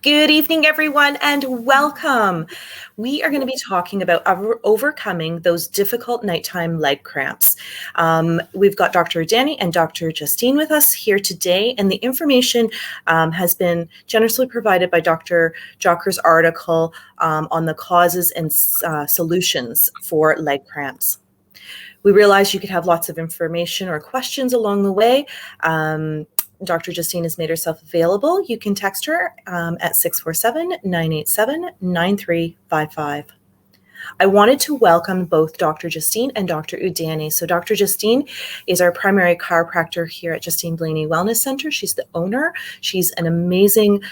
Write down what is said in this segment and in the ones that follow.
Good evening, everyone, and welcome. We are going to be talking about overcoming those difficult nighttime leg cramps. We've got Dr. Udani and Dr. Justine with us here today, and the information has been generously provided by Dr. Jocker's article on the causes and solutions for leg cramps. We realize you could have lots of information or questions along the way. Dr. Justine has made herself available. You can text her at 647-987-9355. I wanted to welcome both Dr. Justine and Dr. Udani. So Dr. Justine is our primary chiropractor here at Justine Blaney Wellness Center. She's the owner. She's an amazing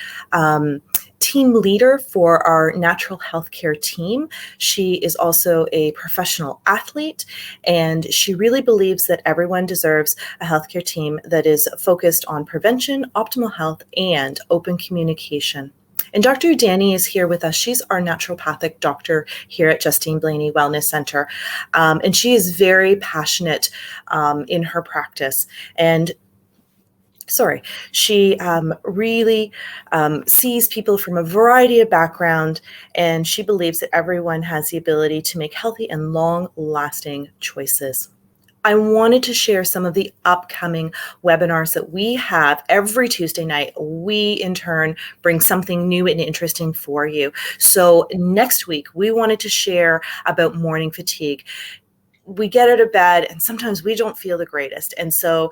team leader for our natural healthcare team. She is also a professional athlete, and she really believes that everyone deserves a healthcare team that is focused on prevention, optimal health, and open communication. And Dr. Udani is here with us. She's our naturopathic doctor here at Justine Blaney Wellness Center. And she is very passionate in her practice. And she really sees people from a variety of background, and she believes that everyone has the ability to make healthy and long-lasting choices. I wanted to share some of the upcoming webinars that we have every Tuesday night. We, in turn, bring something new and interesting for you. So next week, we wanted to share about morning fatigue. We get out of bed and sometimes we don't feel the greatest. And so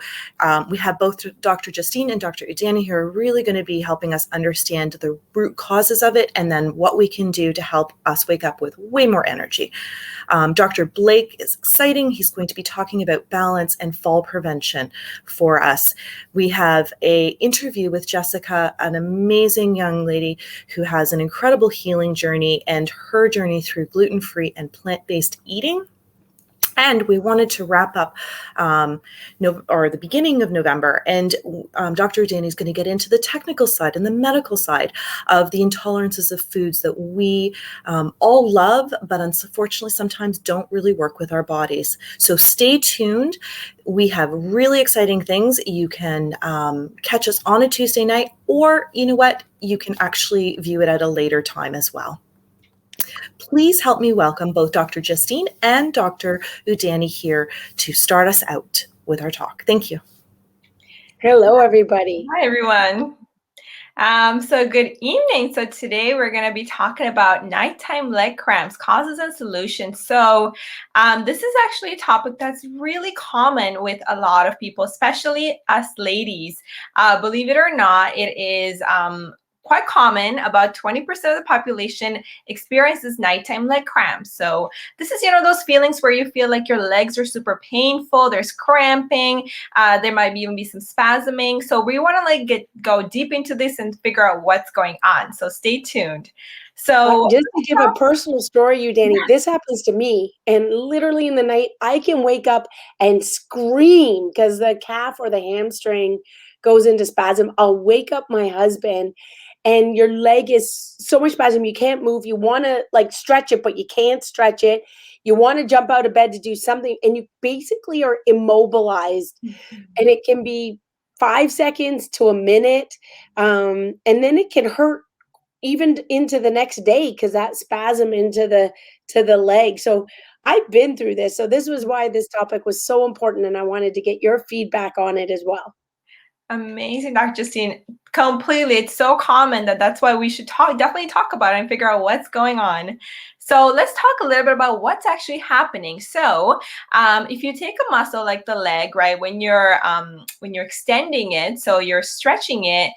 we have both Dr. Justine and Dr. Udani who are really going to be helping us understand the root causes of it and then what we can do to help us wake up with way more energy. Dr. Blake is exciting. He's going to be talking about balance and fall prevention for us. We have an interview with Jessica, an amazing young lady who has an incredible healing journey and her journey through gluten-free and plant-based eating. And we wanted to wrap up the beginning of November, and Dr. Udani is going to get into the technical side and the medical side of the intolerances of foods that we all love, but unfortunately sometimes don't really work with our bodies. So stay tuned. We have really exciting things. You can catch us on a Tuesday night, or you know what? You can actually view it at a later time as well. Please help me welcome both Dr. Justine and Dr. Udani here to start us out with our talk. Thank you. Hello, everybody. Hi, everyone. So good evening. So today we're going to be talking about nighttime leg cramps, causes and solutions. So this is actually a topic that's really common with a lot of people, especially us ladies. Believe it or not, it is quite common. About 20% of the population experiences nighttime leg cramps. So this is, those feelings where you feel like your legs are super painful, there's cramping, there might even be some spasming. So we want to go deep into this and figure out what's going on. So stay tuned. So just to give a personal story, Udani, this happens to me, and literally in the night, I can wake up and scream because the calf or the hamstring goes into spasm. I'll wake up my husband, and your leg is so much spasm, you can't move. You want to stretch it, but you can't stretch it. You want to jump out of bed to do something, and you basically are immobilized. Mm-hmm. And it can be 5 seconds to a minute. And then it can hurt even into the next day because that spasm into the leg. So I've been through this. So this was why this topic was so important, and I wanted to get your feedback on it as well. Amazing, Dr. Justine. Completely. It's so common that's why we should definitely talk about it and figure out what's going on. So let's talk a little bit about what's actually happening. So if you take a muscle like the leg, right, when you're extending it, so you're stretching it,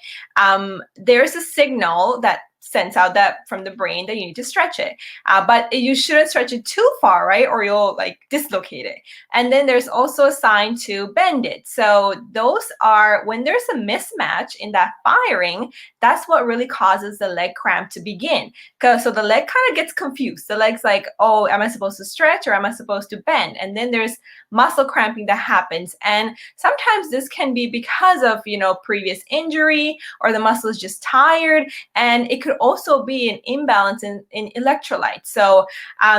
there's a signal that sends out that from the brain that you need to stretch it. But you shouldn't stretch it too far, right? Or you'll dislocate it. And then there's also a sign to bend it. So those are, when there's a mismatch in that firing, that's what really causes the leg cramp to begin. So the leg kind of gets confused. The leg's like, oh, am I supposed to stretch or am I supposed to bend? And then there's muscle cramping that happens. And sometimes this can be because of, previous injury, or the muscle is just tired. And it could also be an imbalance in electrolytes. So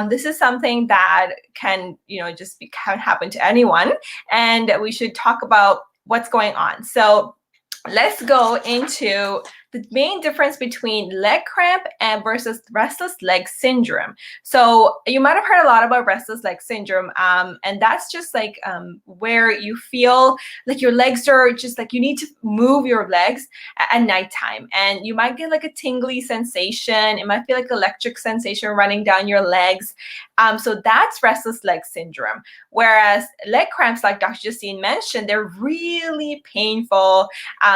this is something that can, can happen to anyone. And we should talk about what's going on. So let's go into the main difference between leg cramp and versus restless leg syndrome. So you might have heard a lot about restless leg syndrome, and that's just like where you feel like your legs are just like you need to move your legs at nighttime, and you might get like a tingly sensation. It might feel like electric sensation running down your legs. So that's restless leg syndrome. Whereas leg cramps, like Dr. Justine mentioned, they're really painful.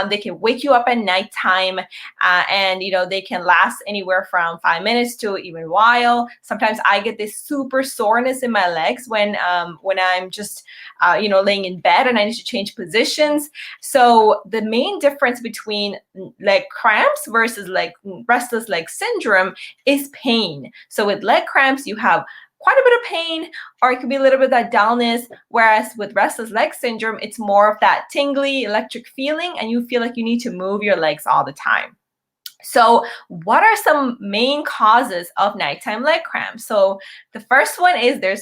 They can wake you up at nighttime, and they can last anywhere from 5 minutes to even a while. Sometimes I get this super soreness in my legs when I'm just laying in bed and I need to change positions. So the main difference between leg cramps versus like restless leg syndrome is pain. So with leg cramps, you have quite a bit of pain, or it could be a little bit of that dullness, whereas with restless leg syndrome, it's more of that tingly electric feeling, and you feel like you need to move your legs all the time. So what are some main causes of nighttime leg cramps? So the first one is there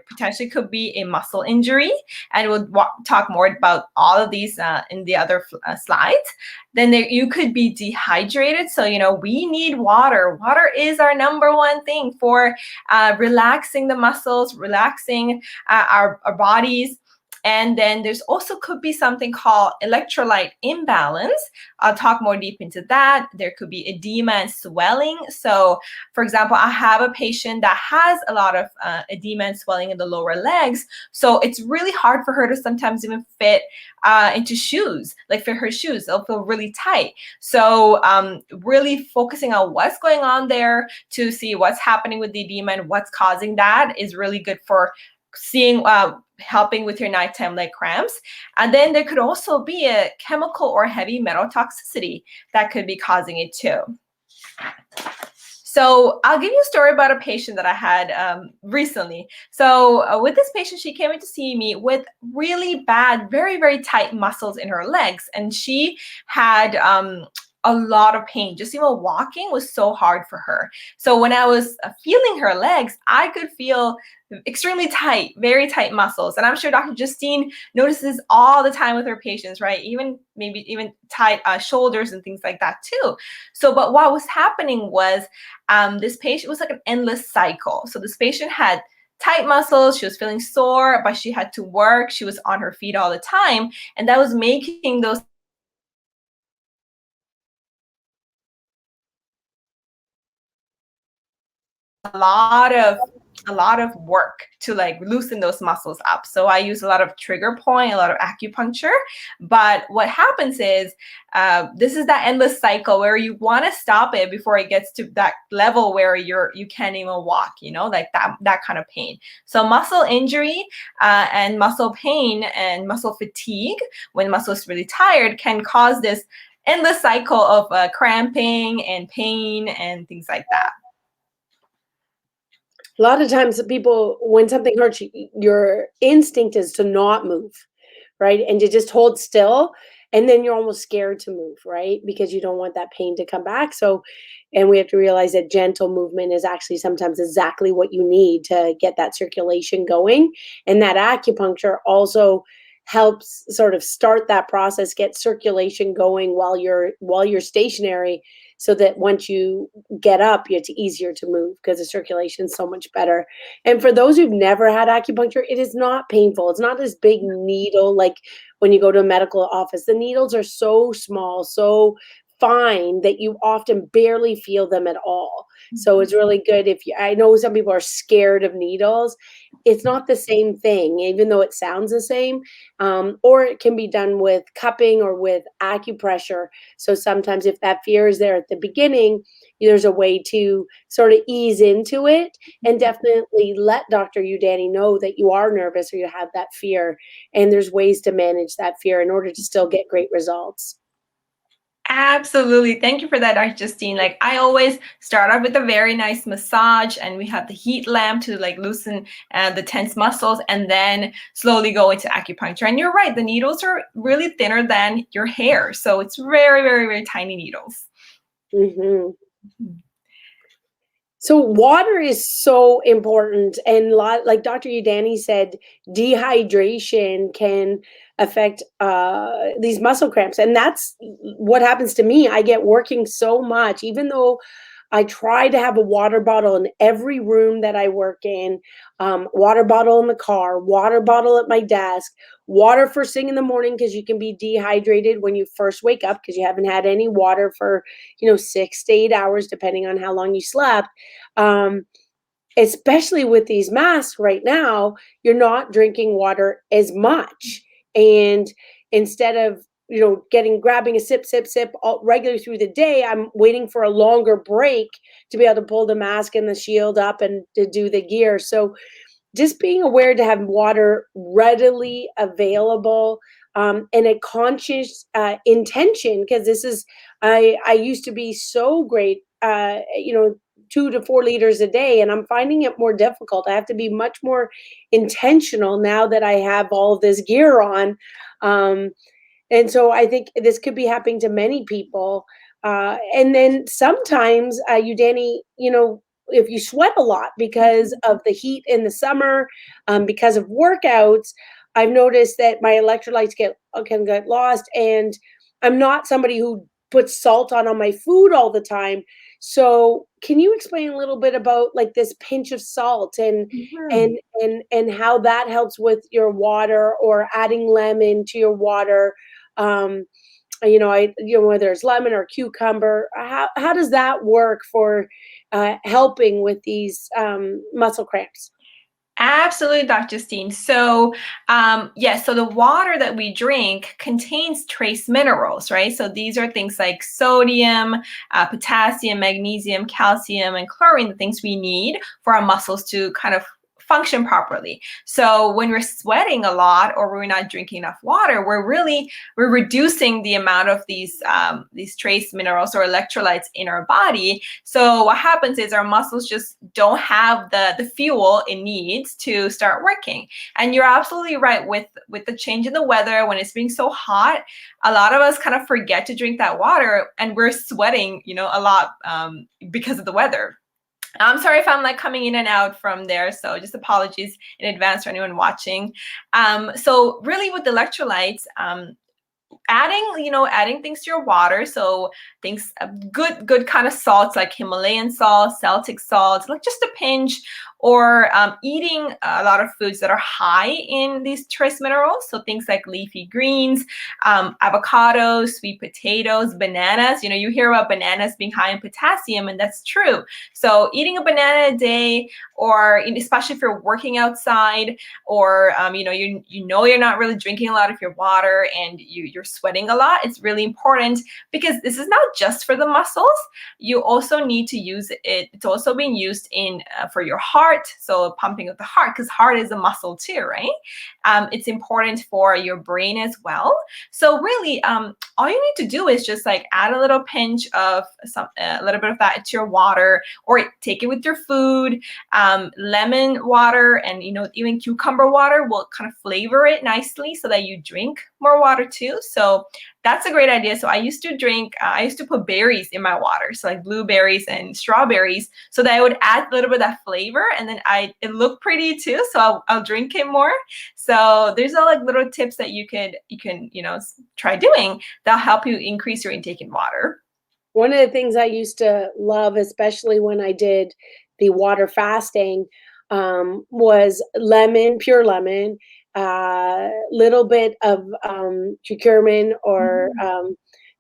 potentially could be a muscle injury, and we'll talk more about all of these in the other slides. Then you could be dehydrated. So, we need water. Water is our number one thing for relaxing the muscles, relaxing our bodies. And then there's also could be something called electrolyte imbalance. I'll talk more deep into that. There could be edema and swelling. So, for example, I have a patient that has a lot of edema and swelling in the lower legs. So it's really hard for her to sometimes even fit into shoes, like fit her shoes. They'll feel really tight. So really focusing on what's going on there to see what's happening with the edema and what's causing that is really good for seeing helping with your nighttime leg cramps. And then there could also be a chemical or heavy metal toxicity that could be causing it too. So I'll give you a story about a patient that I had recently. So with this patient, she came in to see me with really bad, very, very tight muscles in her legs. And she had a lot of pain. Just even walking was so hard for her. So when I was feeling her legs, I could feel extremely tight, very tight muscles. And I'm sure Dr. Justine notices all the time with her patients, right? Maybe even tight shoulders and things like that too. So, but what was happening was this patient was like an endless cycle. So this patient had tight muscles, she was feeling sore, but she had to work. She was on her feet all the time. And that was making those a lot of work to like loosen those muscles up. So I use a lot of trigger point, a lot of acupuncture. But what happens is this is that endless cycle where you want to stop it before it gets to that level where you can't even walk, like that kind of pain. So muscle injury and muscle pain and muscle fatigue when muscle is really tired can cause this endless cycle of cramping and pain and things like that. A lot of times people, when something hurts, your instinct is to not move, right? And to just hold still. And then you're almost scared to move, right? Because you don't want that pain to come back. So, and we have to realize that gentle movement is actually sometimes exactly what you need to get that circulation going. And that acupuncture also helps sort of start that process, get circulation going while you're stationary, so that once you get up, it's easier to move because the circulation is so much better. And for those who've never had acupuncture, it is not painful. It's not this big needle like when you go to a medical office. The needles are so small, so fine that you often barely feel them at all. So it's really good I know some people are scared of needles. It's not the same thing, even though it sounds the same. Or it can be done with cupping or with acupressure. So sometimes if that fear is there at the beginning, there's a way to sort of ease into it, and definitely let Dr. Udani know that you are nervous or you have that fear. And there's ways to manage that fear in order to still get great results. Absolutely. Thank you for that, Dr. Justine. Like I always start off with a very nice massage, and we have the heat lamp to like loosen the tense muscles, and then slowly go into acupuncture. And you're right, the needles are really thinner than your hair. So it's very, very, very tiny needles. Mm-hmm. So water is so important, and like Dr. Udani said, dehydration can affect these muscle cramps, and that's what happens to me. I get working so much, even though I try to have a water bottle in every room that I work in, water bottle in the car, water bottle at my desk, water first thing in the morning because you can be dehydrated when you first wake up because you haven't had any water for 6 to 8 hours, depending on how long you slept. Um, Especially with these masks right now, you're not drinking water as much. And instead of, grabbing a sip regularly through the day, I'm waiting for a longer break to be able to pull the mask and the shield up and to do the gear. So just being aware to have water readily available, and a conscious intention, because I used to be so great, 2 to 4 liters a day, and I'm finding it more difficult. I have to be much more intentional now that I have all of this gear on. And so I think this could be happening to many people. And then sometimes, Udani, if you sweat a lot because of the heat in the summer, because of workouts, I've noticed that my electrolytes can get lost. And I'm not somebody who puts salt on my food all the time. So can you explain a little bit about like this pinch of salt and Mhm. how that helps with your water, or adding lemon to your water? Um, whether it's lemon or cucumber, how does that work for helping with these muscle cramps? Absolutely, Dr. Justine. So, yes, so the water that we drink contains trace minerals, right? So these are things like sodium, potassium, magnesium, calcium, and chlorine, the things we need for our muscles to kind of function properly. So when we're sweating a lot or we're not drinking enough water, we're reducing the amount of these trace minerals or electrolytes in our body. So what happens is our muscles just don't have the fuel it needs to start working. And you're absolutely right, with the change in the weather, when it's being so hot, a lot of us kind of forget to drink that water, and we're sweating, a lot because of the weather. I'm sorry if I'm like coming in and out from there, so just apologies in advance for anyone watching. So really with electrolytes, adding things to your water, so things, good kind of salts like Himalayan salt, Celtic salt, like just a pinch, or eating a lot of foods that are high in these trace minerals, so things like leafy greens, avocados, sweet potatoes, bananas. You hear about bananas being high in potassium, and that's true. So eating a banana a day, or especially if you're working outside, or you're not really drinking a lot of your water, and you're sweating a lot, it's really important, because this is not just for the muscles. You also need to use it. It's also being used for your heart, so pumping of the heart, because heart is a muscle too, right? It's important for your brain as well. So really, all you need to do is just like add a little pinch of a little bit of that to your water, or take it with your food. Lemon water and even cucumber water will kind of flavor it nicely so that you drink more water too. So that's a great idea. So I used to put berries in my water, so like blueberries and strawberries, so that I would add a little bit of that flavor, and then it looked pretty too, so I'll drink it more. So there's all like little tips that you can try doing that'll help you increase your intake in water. One of the things I used to love, especially when I did the water fasting, was pure lemon, little bit of curcumin or Mhm.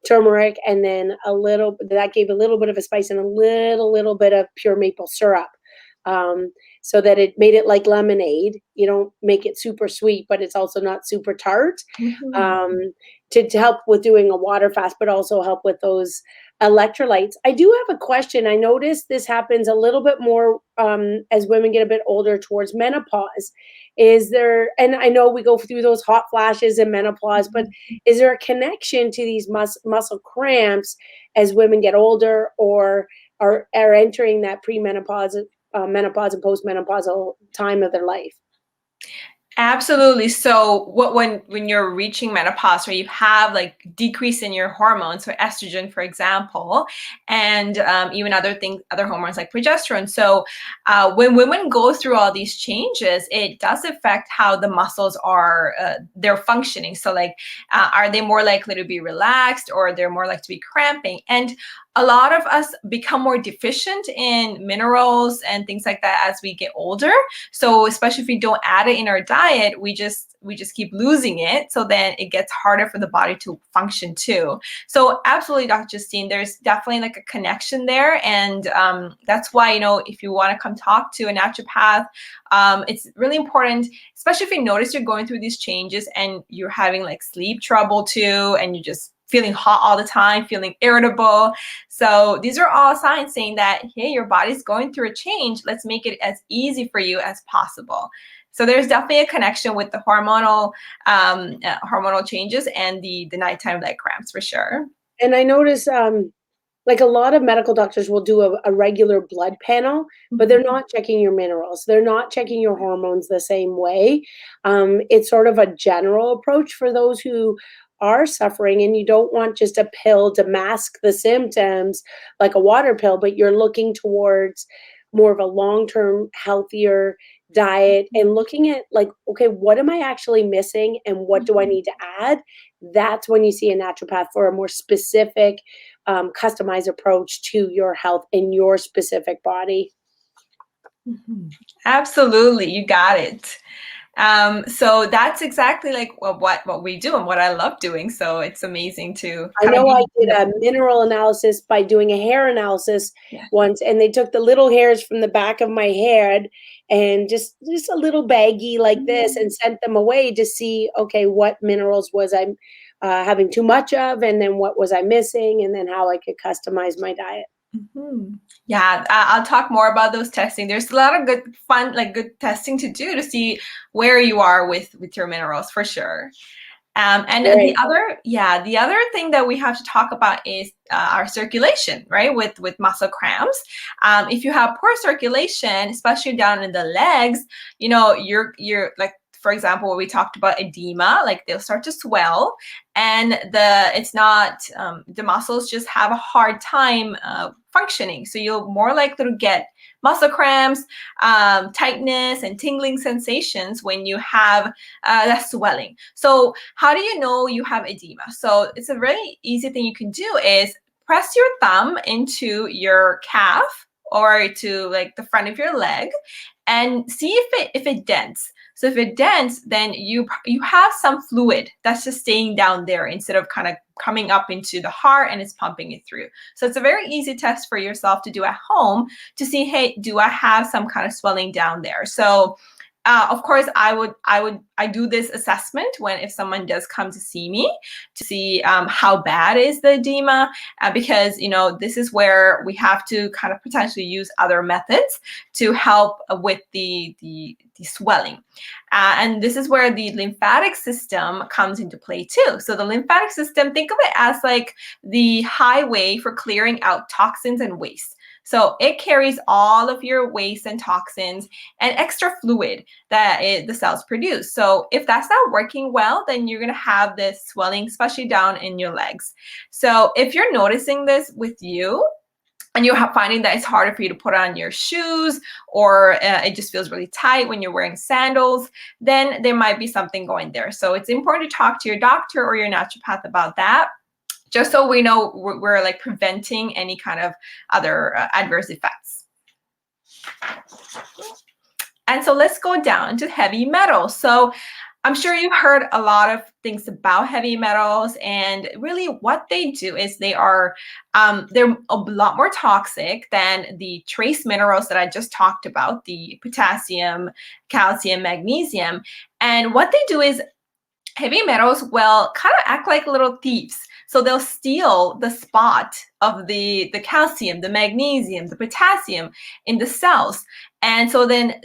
turmeric, and then that gave a little bit of a spice, and a little bit of pure maple syrup. Um, so that it made it like lemonade. You don't make it super sweet, but it's also not super tart. Mhm. Um, to help with doing a water fast, but also help with those electrolytes. I do have a question. I noticed this happens a little bit more as women get a bit older towards menopause. And I know we go through those hot flashes in menopause, but is there a connection to these muscle cramps as women get older, or are entering that premenopause, menopause, and postmenopausal time of their life? Absolutely. So when you're reaching menopause, where you have like decrease in your hormones, so estrogen, for example, and even other things, other hormones like progesterone. So when women go through all these changes, it does affect how the muscles are they're functioning. So like, are they more likely to be relaxed, or they're more likely to be cramping? And a lot of us become more deficient in minerals and things like that as we get older. So especially if we don't add it in our diet, we just keep losing it. So then it gets harder for the body to function too. So absolutely, Dr. Justine, there's definitely like a connection there. And that's why, you know, if you want to come talk to a naturopath, it's really important, especially if you notice you're going through these changes and you're having like sleep trouble too, and you just feeling hot all the time, feeling irritable. So these are all signs saying that, hey, your body's going through a change. Let's make it as easy for you as possible. So there's definitely a connection with the hormonal changes and the nighttime leg cramps for sure. And I notice like a lot of medical doctors will do a regular blood panel, but they're not checking your minerals. They're not checking your hormones the same way. It's sort of a general approach for those who are suffering, and you don't want just a pill to mask the symptoms like a water pill, but you're looking towards more of a long-term, healthier diet and looking at like, okay, what am I actually missing and what do I need to add? That's when you see a naturopath for a more specific, customized approach to your health in your specific body. Absolutely, you got it. So that's exactly like what we do and what I love doing. So it's amazing to I kind of know I be. did a mineral analysis by doing a hair analysis Yeah. once, and they took the little hairs from the back of my head and just a little baggie like this and sent them away to see, okay, what minerals was I having too much of, and then what was I missing, and then how I could customize my diet. Yeah, I'll talk more about those testing. There's a lot of good fun, like good testing to do to see where you are with your minerals for sure. And Right. the other thing that we have to talk about is our circulation, right? With muscle cramps. If you have poor circulation, especially down in the legs, you know, you're like, for example, what we talked about edema, like they'll start to swell, and the muscles just have a hard time functioning. So you're more likely to get muscle cramps, tightness, and tingling sensations when you have that swelling. So how do you know you have edema? So it's a really easy thing you can do is press your thumb into your calf or to like the front of your leg and see if it dents. So if it dents, then you have some fluid that's just staying down there instead of kind of coming up into the heart and it's pumping it through. So it's a very easy test for yourself to do at home to see, hey, do I have some kind of swelling down there? So of course, I do this assessment if someone does come to see me to see how bad is the edema, because you know this is where we have to kind of potentially use other methods to help with the swelling, and this is where the lymphatic system comes into play too. So the lymphatic system, think of it as like the highway for clearing out toxins and waste. So it carries all of your waste and toxins and extra fluid that the cells produce. So if that's not working well, then you're going to have this swelling, especially down in your legs. So if you're noticing this with you, and you're finding that it's harder for you to put on your shoes, or it just feels really tight when you're wearing sandals, then there might be something going there. So it's important to talk to your doctor or your naturopath about that, just so we know we're like preventing any kind of other adverse effects. And so let's go down to heavy metals. So I'm sure you've heard a lot of things about heavy metals, and really what they do is they're a lot more toxic than the trace minerals that I just talked about, the potassium, calcium, magnesium. And what they do is heavy metals will kind of act like little thieves. So they'll steal the spot of the calcium, the magnesium, the potassium in the cells. And so then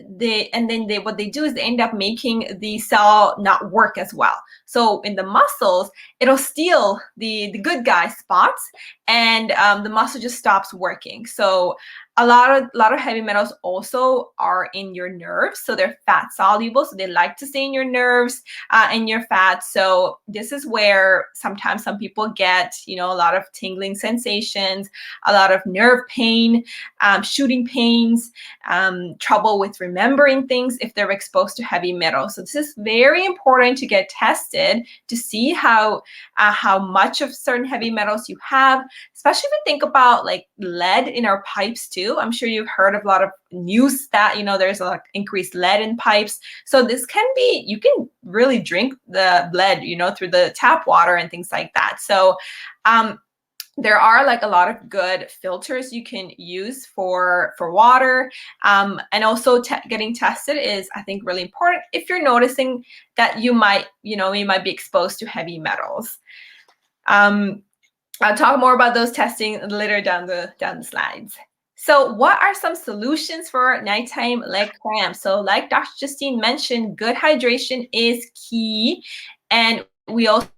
what they do is they end up making the cell not work as well. So in the muscles, it'll steal the good guy spots, and the muscle just stops working. So a lot of heavy metals also are in your nerves, so they're fat soluble, so they like to stay in your nerves and your fat. So this is where sometimes some people get, a lot of tingling sensations, a lot of nerve pain, shooting pains, trouble with remembering things if they're exposed to heavy metals. So this is very important to get tested to see how much of certain heavy metals you have, especially if you think about like lead in our pipes too. I'm sure you've heard of a lot of news that, there's a lot of increased lead in pipes. So this can be, you can really drink the lead, through the tap water and things like that. So there are like a lot of good filters you can use for water. And also getting tested is, I think, really important if you're noticing that you might be exposed to heavy metals. I'll talk more about those testing later down the slides. So what are some solutions for nighttime leg cramps? So like Dr. Justine mentioned, good hydration is key. And we also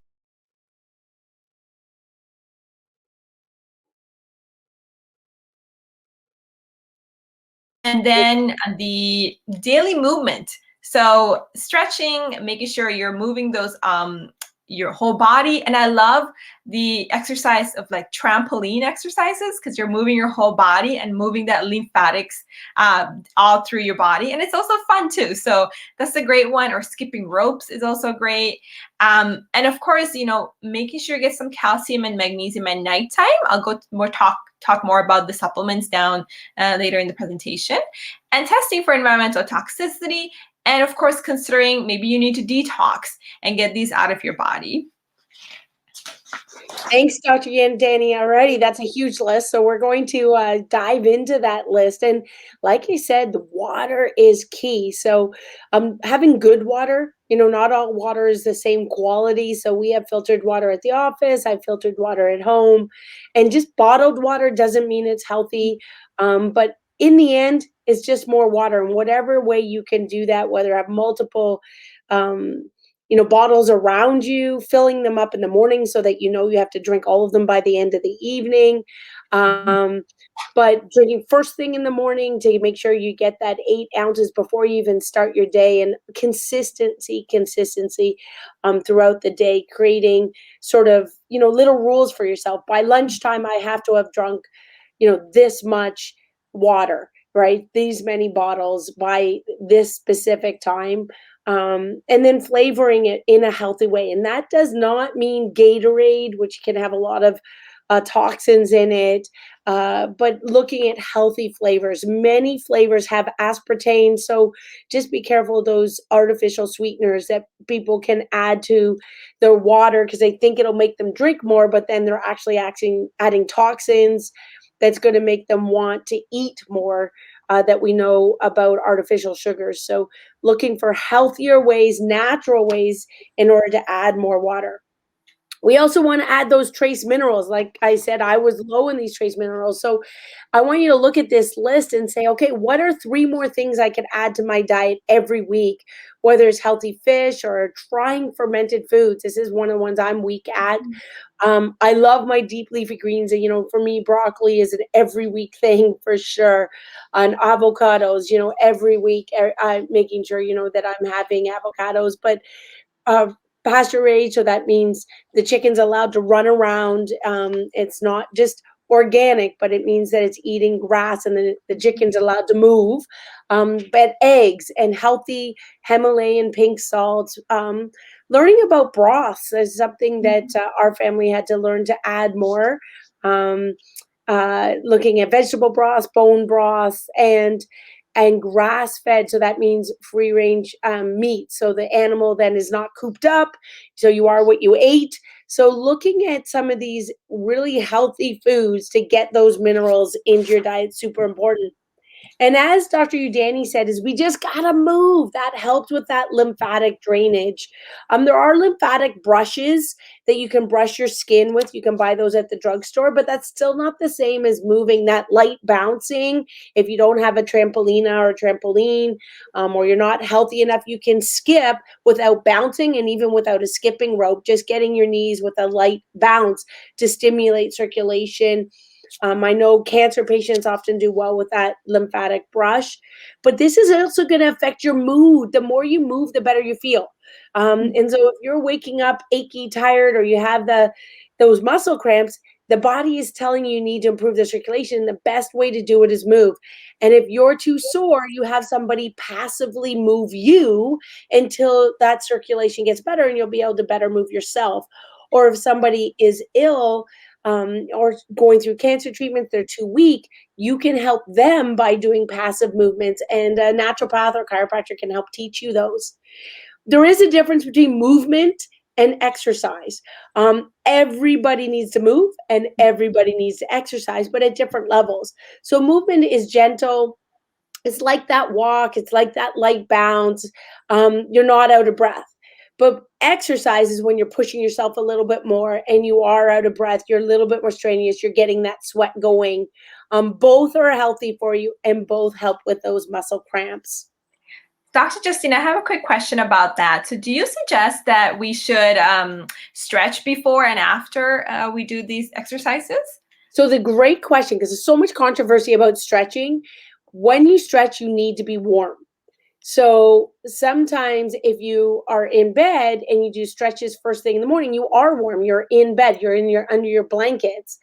and then the daily movement. So stretching, making sure you're moving those your whole body. And I love the exercise of like trampoline exercises, because you're moving your whole body and moving that lymphatics all through your body. And it's also fun too. So that's a great one. Or skipping ropes is also great. And of course, making sure you get some calcium and magnesium at nighttime. I'll go talk more about the supplements down later in the presentation. And testing for environmental toxicity. And of course, considering maybe you need to detox and get these out of your body. Thanks, Dr. Udani. Alrighty, that's a huge list. So we're going to dive into that list. And like I said, the water is key. So having good water, not all water is the same quality. So we have filtered water at the office. I have filtered water at home. And just bottled water doesn't mean it's healthy. But in the end, it's just more water. And whatever way you can do that, whether have multiple bottles around you, filling them up in the morning so that you have to drink all of them by the end of the evening. But drinking first thing in the morning to make sure you get that 8 ounces before you even start your day, and consistency throughout the day, creating sort of, little rules for yourself. By lunchtime, I have to have drunk, this much water, right? These many bottles by this specific time. And then flavoring it in a healthy way. And that does not mean Gatorade, which can have a lot of toxins in it, but looking at healthy flavors. Many flavors have aspartame, so just be careful of those artificial sweeteners that people can add to their water because they think it'll make them drink more, but then they're actually adding toxins that's going to make them want to eat more. That we know about artificial sugars. So looking for healthier ways, natural ways in order to add more water. We also want to add those trace minerals. Like I said, I was low in these trace minerals. So I want you to look at this list and say, okay, what are 3 more things I can add to my diet every week, whether it's healthy fish or trying fermented foods. This is one of the ones I'm weak at. I love my deep leafy greens. And, for me, broccoli is an every week thing for sure. And avocados, every week, making sure, that I'm having avocados. But pasture raised, so that means the chicken's allowed to run around. It's not just organic, but it means that it's eating grass and the chicken's allowed to move. But eggs and healthy Himalayan pink salt. Learning about broths is something that our family had to learn to add more. Looking at vegetable broths, bone broths, and grass-fed, so that means free-range meat. So the animal then is not cooped up, so you are what you ate. So looking at some of these really healthy foods to get those minerals into your diet, super important. And as Dr. Udani said, is we just gotta move. That helps with that lymphatic drainage. There are lymphatic brushes that you can brush your skin with. You can buy those at the drugstore, but that's still not the same as moving, that light bouncing. If you don't have a trampolina or a trampoline, or you're not healthy enough, you can skip without bouncing, and even without a skipping rope, just getting your knees with a light bounce to stimulate circulation. I know cancer patients often do well with that lymphatic brush, but this is also going to affect your mood. The more you move, the better you feel. And so if you're waking up achy, tired, or you have those muscle cramps, the body is telling you need to improve the circulation. The best way to do it is move. And if you're too sore, you have somebody passively move you until that circulation gets better, and you'll be able to better move yourself. Or if somebody is ill, or going through cancer treatment, they're too weak, you can help them by doing passive movements, and a naturopath or chiropractor can help teach you those. There is a difference between movement and exercise. Everybody needs to move and everybody needs to exercise, but at different levels. So movement is gentle. It's like that walk. It's like that light bounce. You're not out of breath. But exercise is when you're pushing yourself a little bit more and you are out of breath. You're a little bit more strenuous. You're getting that sweat going. Both are healthy for you and both help with those muscle cramps. Dr. Justine, I have a quick question about that. So do you suggest that we should stretch before and after we do these exercises? So the great question, because there's so much controversy about stretching. When you stretch, you need to be warm. So sometimes if you are in bed and you do stretches first thing in the morning, you are warm, you're in bed, you're under your blankets.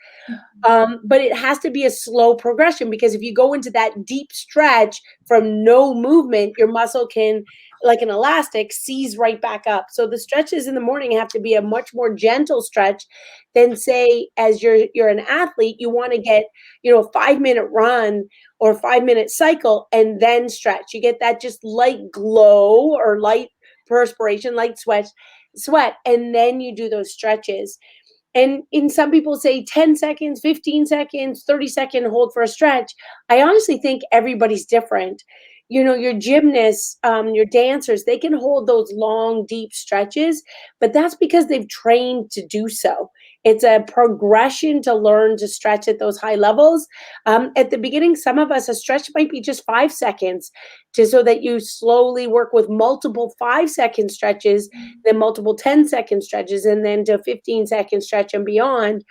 But it has to be a slow progression, because if you go into that deep stretch from no movement, your muscle can, like an elastic, seize right back up. So the stretches in the morning have to be a much more gentle stretch than, say, as you're an athlete, you want to get, a 5-minute run or 5-minute cycle and then stretch. You get that just light glow or light perspiration, light sweat, and then you do those stretches. And in some people say 10 seconds, 15 seconds, 30-second hold for a stretch. I honestly think everybody's different. Your gymnasts, your dancers, they can hold those long, deep stretches, but that's because they've trained to do so. It's a progression to learn to stretch at those high levels. At the beginning, some of us, a stretch might be just 5 seconds, so that you slowly work with multiple 5-second stretches, then multiple 10-second stretches, and then to 15-second stretch and beyond.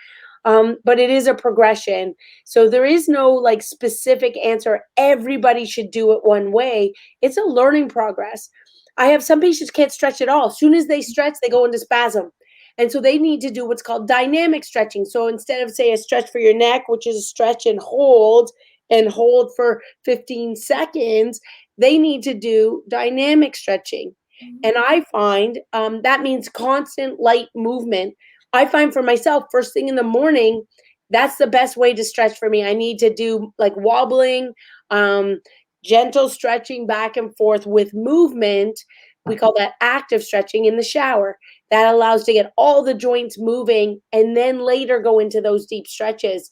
But it is a progression. So there is no specific answer. Everybody should do it one way. It's a learning progress. I have some patients can't stretch at all. As soon as they stretch, they go into spasm. And so they need to do what's called dynamic stretching. So instead of, say, a stretch for your neck, which is a stretch and hold for 15 seconds, they need to do dynamic stretching. And I find that means constant light movement. I find for myself, first thing in the morning, that's the best way to stretch for me. I need to do wobbling, gentle stretching back and forth with movement. We call that active stretching in the shower. That allows to get all the joints moving and then later go into those deep stretches.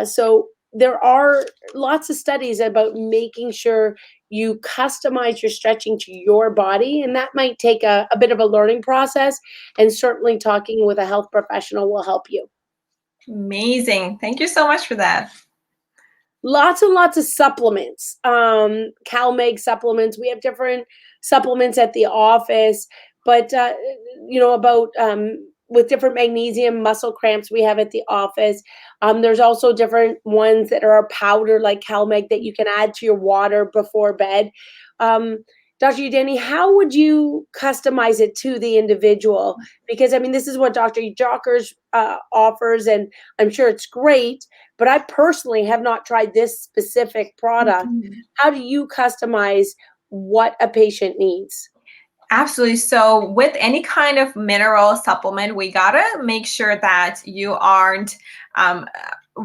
So there are lots of studies about making sure you customize your stretching to your body, and that might take a bit of a learning process, and certainly talking with a health professional will help you. Amazing. Thank you so much for that. Lots and lots of supplements, CalMag supplements. We have different supplements at the office, but with different magnesium muscle cramps we have at the office. There's also different ones that are a powder like CalMag that you can add to your water before bed. Dr. Udani, how would you customize it to the individual? Because, this is what Dr. Jocker offers, and I'm sure it's great, but I personally have not tried this specific product. How do you customize what a patient needs? Absolutely. So with any kind of mineral supplement, we gotta make sure that you aren't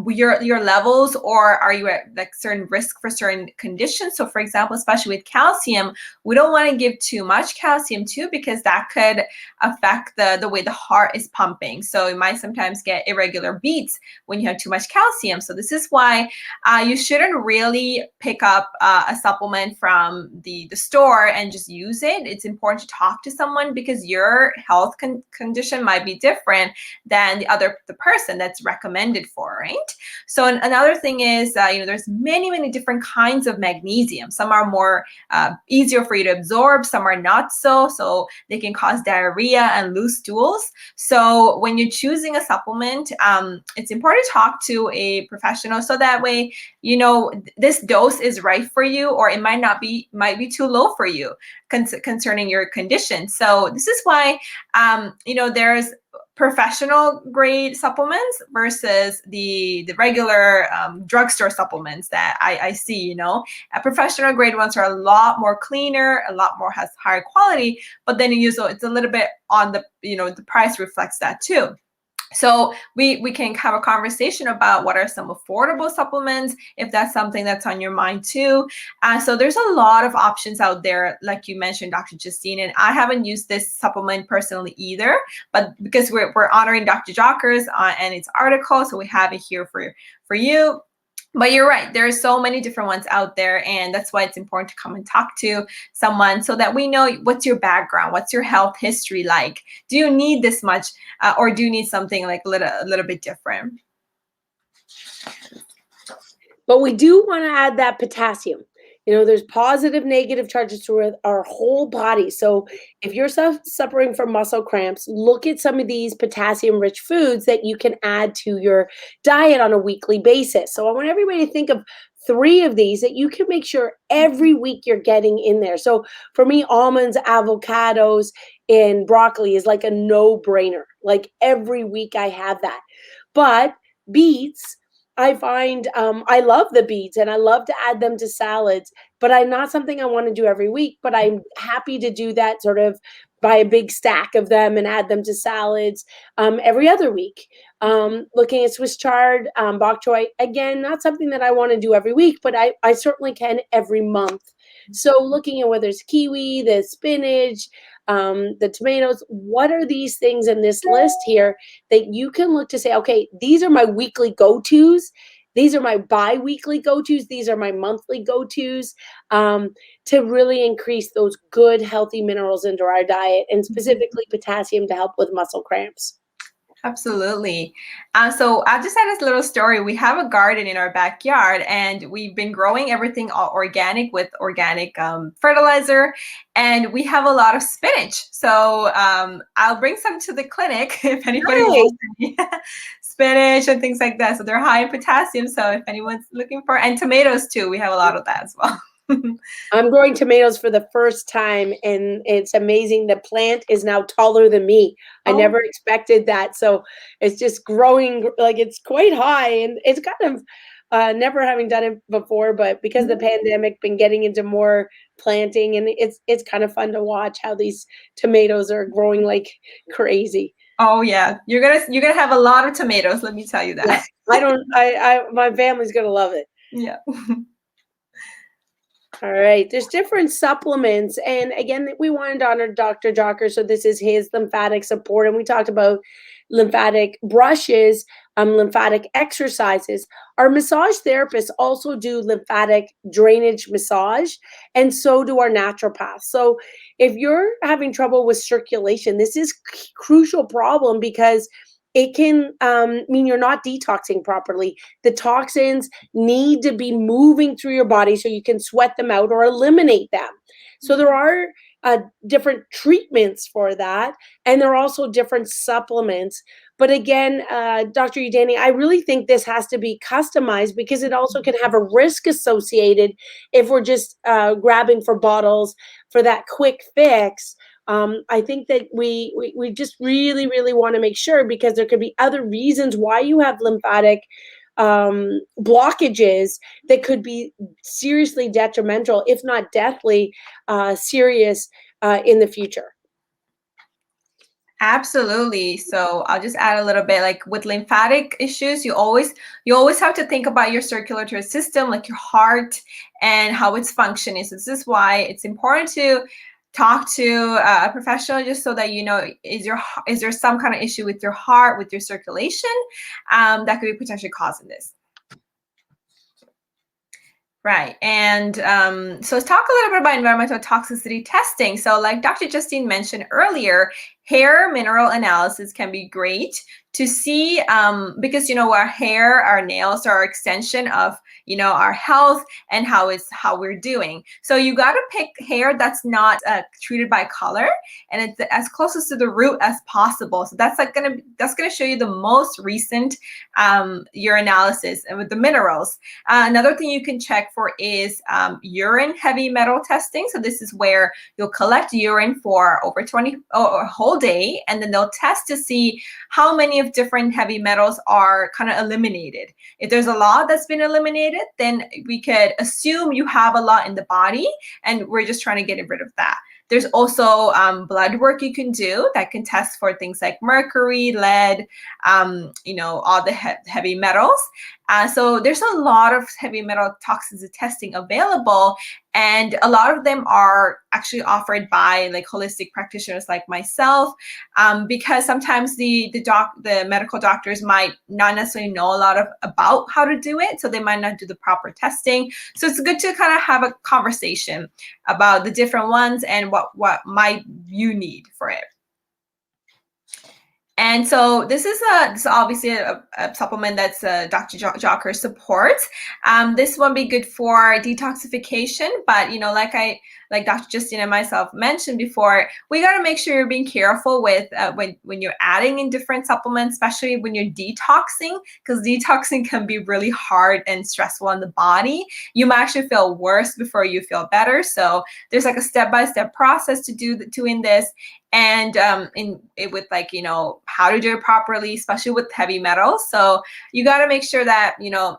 your levels, or are you at like certain risk for certain conditions? So for example, especially with calcium, we don't want to give too much calcium too, because that could affect the way the heart is pumping. So you might sometimes get irregular beats when you have too much calcium. So this is why you shouldn't really pick up a supplement from the store and just use it. It's important to talk to someone, because your health condition might be different than the person that's recommended for, right? So another thing is, there's many different kinds of magnesium. Some are more easier for you to absorb, some are not so they can cause diarrhea and loose stools. So when you're choosing a supplement, it's important to talk to a professional, so that way this dose is right for you, or it might be too low for you concerning your condition. So this is why there's professional grade supplements versus the regular drugstore supplements that I see. Professional grade ones are a lot more cleaner, a lot more has higher quality, but then it's a little bit on the price reflects that too. So we can have a conversation about what are some affordable supplements, if that's something that's on your mind too. So there's a lot of options out there, like you mentioned, Dr. Justine, and I haven't used this supplement personally either, but because we're honoring Dr. Jocker's and its article, so we have it here for you. But you're right, there are so many different ones out there, and that's why it's important to come and talk to someone, so that we know what's your background, what's your health history like. Do you need this much, or do you need something like a little bit different? But we do want to add that potassium. There's positive, negative charges to our whole body. So if you're suffering from muscle cramps, look at some of these potassium-rich foods that you can add to your diet on a weekly basis. So I want everybody to think of 3 of these that you can make sure every week you're getting in there. So for me, almonds, avocados, and broccoli is like a no-brainer. Like every week I have that. But beets, I find I love the beets and I love to add them to salads, but I'm not something I want to do every week, but I'm happy to do that, sort of buy a big stack of them and add them to salads every other week. Looking at Swiss chard, bok choy, again, not something that I want to do every week, but I certainly can every month. So looking at whether it's kiwi, the spinach, the tomatoes, what are these things in this list here that you can look to say, okay, these are my weekly go-tos. These are my bi-weekly go-tos. These are my monthly go-tos, to really increase those good, healthy minerals into our diet, and specifically potassium to help with muscle cramps. Absolutely. So I'll just add this little story. We have a garden in our backyard, and we've been growing everything all organic with organic fertilizer, and we have a lot of spinach. So I'll bring some to the clinic if anybody wants any spinach and things like that. So they're high in potassium. So if anyone's looking for, and tomatoes too, we have a lot of that as well. I'm growing tomatoes for the first time, and it's amazing. The plant is now taller than me. I never expected that. So it's just growing, like it's quite high, and it's kind of never having done it before, but because of the pandemic, been getting into more planting, and it's kind of fun to watch how these tomatoes are growing like crazy. Oh yeah, you're gonna have a lot of tomatoes. Let me tell you that. My family's gonna love it. Yeah. All right, there's different supplements, and again, we wanted to honor Dr. Jocker, so this is his lymphatic support, and we talked about lymphatic brushes, lymphatic exercises. Our massage therapists also do lymphatic drainage massage, and so do our naturopaths. So if you're having trouble with circulation, this is a crucial problem, because it can mean you're not detoxing properly. The toxins need to be moving through your body so you can sweat them out or eliminate them. So there are different treatments for that, and there are also different supplements. But again, Dr. Udani, I really think this has to be customized, because it also can have a risk associated if we're just grabbing for bottles for that quick fix. I think that we just really, really want to make sure, because there could be other reasons why you have lymphatic blockages that could be seriously detrimental, if not deathly serious in the future. Absolutely. So I'll just add a little bit, like with lymphatic issues, you always have to think about your circulatory system, like your heart and how it's functioning. So this is why it's important to talk to a professional, just so that you know, is there some kind of issue with your heart, with your circulation, that could be potentially causing this. Right. And so let's talk a little bit about environmental toxicity testing. So like Dr. Justine mentioned earlier, hair mineral analysis can be great to see, because, you know, our hair, our nails are an extension of, you know, our health and how we're doing. So you got to pick hair that's not treated by color, and it's as closest to the root as possible. So that's gonna show you the most recent urinalysis and with the minerals. Another thing you can check for is urine heavy metal testing. So this is where you'll collect urine for over 20 or a whole day, and then they'll test to see how many of different heavy metals are kind of eliminated. If there's a lot that's been eliminated, then we could assume you have a lot in the body, and we're just trying to get rid of that. There's also blood work you can do that can test for things like mercury, lead, you know, all the heavy metals. So there's a lot of heavy metal toxicity testing available, and a lot of them are actually offered by like holistic practitioners like myself, because sometimes the medical doctors might not necessarily know a lot about how to do it, so they might not do the proper testing. So it's good to kind of have a conversation about the different ones and what might you need for it. And so this is obviously a supplement that's Dr. Jocker supports. This won't be good for detoxification, but, you know, like Dr. Justine and myself mentioned before, we got to make sure you're being careful with when you're adding in different supplements, especially when you're detoxing, because detoxing can be really hard and stressful on the body. You might actually feel worse before you feel better. So there's like a step-by-step process to doing this. And with like, you know, how to do it properly, especially with heavy metals. So you got to make sure that, you know,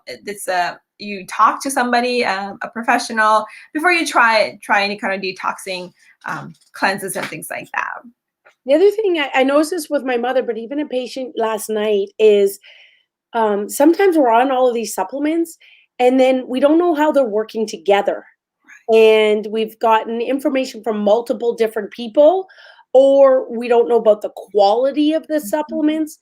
you talk to somebody, a professional, before you try any kind of detoxing cleanses and things like that. The other thing I noticed this with my mother, but even a patient last night, is sometimes we're on all of these supplements and then we don't know how they're working together. And we've gotten information from multiple different people, or we don't know about the quality of the supplements,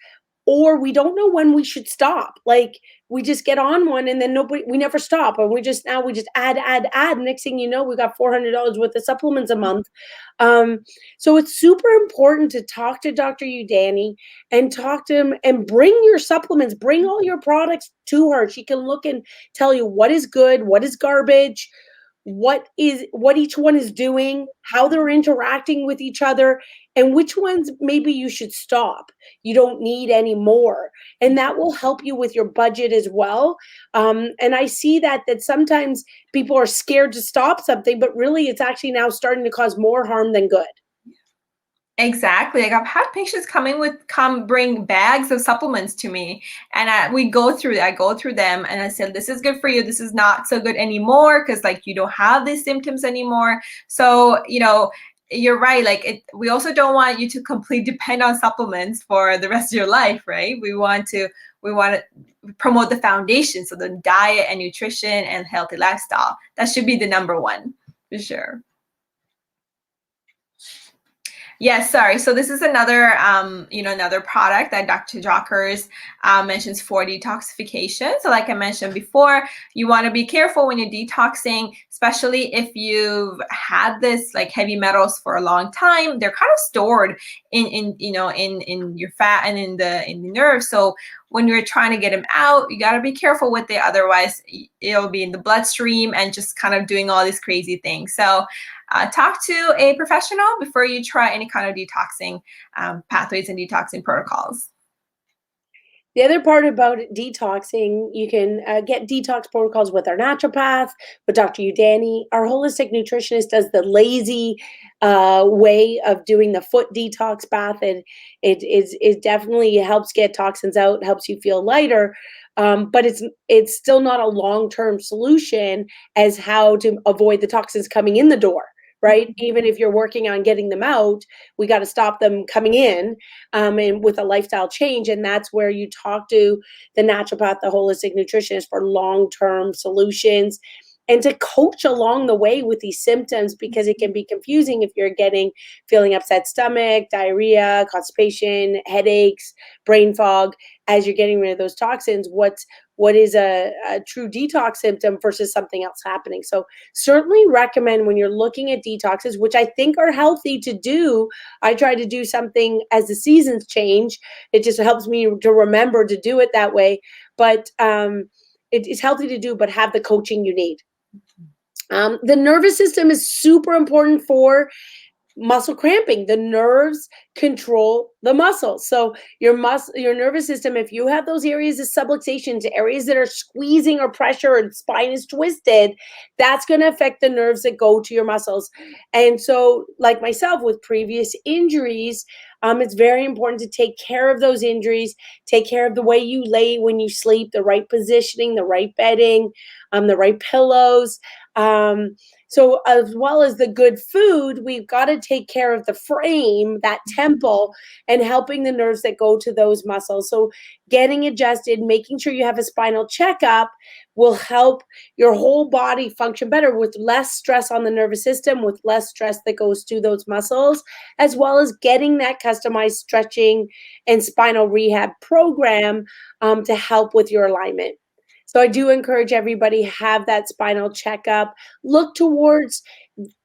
or we don't know when we should stop. Like, we just get on one and then we never stop. And we just add. Next thing you know, we got $400 worth of supplements a month. So it's super important to talk to Dr. Udani and talk to him and bring your supplements, bring all your products to her. She can look and tell you what is good, what is garbage, what each one is doing, how they're interacting with each other, and which ones maybe you should stop. You don't need any more. And that will help you with your budget as well. And I see that sometimes people are scared to stop something, but really it's actually now starting to cause more harm than good. Exactly. Like, I've had patients come bring bags of supplements to me, and I go through them, and I said, this is good for you. This is not so good anymore, because like you don't have these symptoms anymore. So, you know, you're right. Like, we also don't want you to completely depend on supplements for the rest of your life, right? We want to promote the foundation. So the diet and nutrition and healthy lifestyle, that should be the number one for sure. Yes, sorry. So this is another, another product that Dr. Jockers mentions for detoxification. So like I mentioned before, you want to be careful when you're detoxing, especially if you've had this like heavy metals for a long time. They're kind of stored in your fat and in the nerves. So when you're trying to get them out, you got to be careful with it. Otherwise, it'll be in the bloodstream and just kind of doing all these crazy things. So talk to a professional before you try any kind of detoxing pathways and detoxing protocols. The other part about detoxing, you can get detox protocols with our naturopath, with Dr. Udani. Our holistic nutritionist does the lazy way of doing the foot detox bath, and it definitely helps get toxins out, helps you feel lighter. But it's still not a long-term solution as how to avoid the toxins coming in the door, right? Even if you're working on getting them out, we got to stop them coming in, and with a lifestyle change. And that's where you talk to the naturopath, the holistic nutritionist for long-term solutions and to coach along the way with these symptoms, because it can be confusing if you're feeling upset stomach, diarrhea, constipation, headaches, brain fog, as you're getting rid of those toxins. What is a true detox symptom versus something else happening? So certainly recommend, when you're looking at detoxes, which I think are healthy to do. I try to do something as the seasons change. It just helps me to remember to do it that way. But it is healthy to do, but have the coaching you need. The nervous system is super important for muscle cramping. The nerves control the muscles. So your nervous system, if you have those areas of subluxation, to areas that are squeezing or pressure, or the spine is twisted, that's going to affect the nerves that go to your muscles. And so, like myself with previous injuries, it's very important to take care of those injuries, take care of the way you lay when you sleep, the right positioning, the right bedding, the right pillows. So as well as the good food, we've got to take care of the frame, that temple, and helping the nerves that go to those muscles. So getting adjusted, making sure you have a spinal checkup will help your whole body function better, with less stress on the nervous system, with less stress that goes to those muscles, as well as getting that customized stretching and spinal rehab program to help with your alignment. So I do encourage everybody, have that spinal checkup. Look towards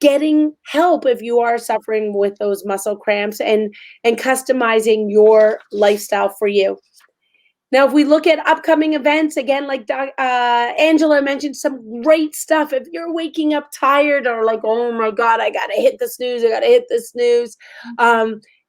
getting help if you are suffering with those muscle cramps, and customizing your lifestyle for you. Now, if we look at upcoming events, again, like Angela mentioned, some great stuff. If you're waking up tired, or like, oh my God, I got to hit the snooze,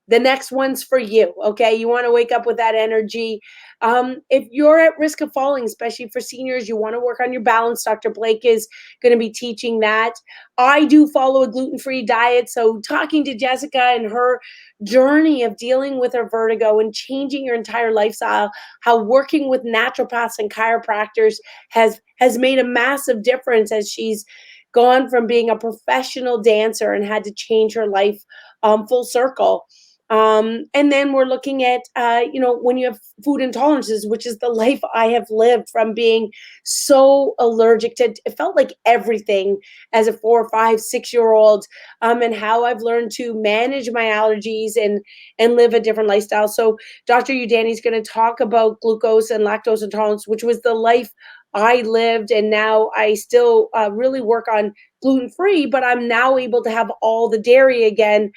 the next one's for you, okay? You want to wake up with that energy. If you're at risk of falling, especially for seniors, you want to work on your balance. Dr. Blake is going to be teaching that. I do follow a gluten-free diet, so talking to Jessica and her journey of dealing with her vertigo and changing your entire lifestyle, how working with naturopaths and chiropractors has made a massive difference, as she's gone from being a professional dancer and had to change her life full circle. And then we're looking at, when you have food intolerances, which is the life I have lived, from being so allergic to, it felt like everything as a 4, 5, 6-year-old, and how I've learned to manage my allergies and live a different lifestyle. So Dr. Udani is going to talk about glucose and lactose intolerance, which was the life I lived, and now I still really work on gluten-free, but I'm now able to have all the dairy again.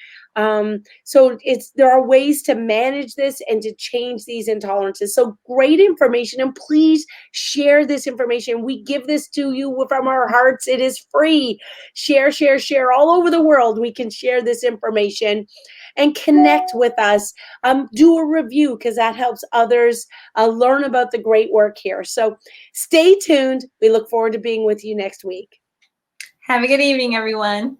So there are ways to manage this and to change these intolerances. So great information, and please share this information. We give this to you from our hearts. It is free. Share all over the world. We can share this information and connect with us. Do a review, because that helps others learn about the great work here. So stay tuned. We look forward to being with you next week. Have a good evening, everyone.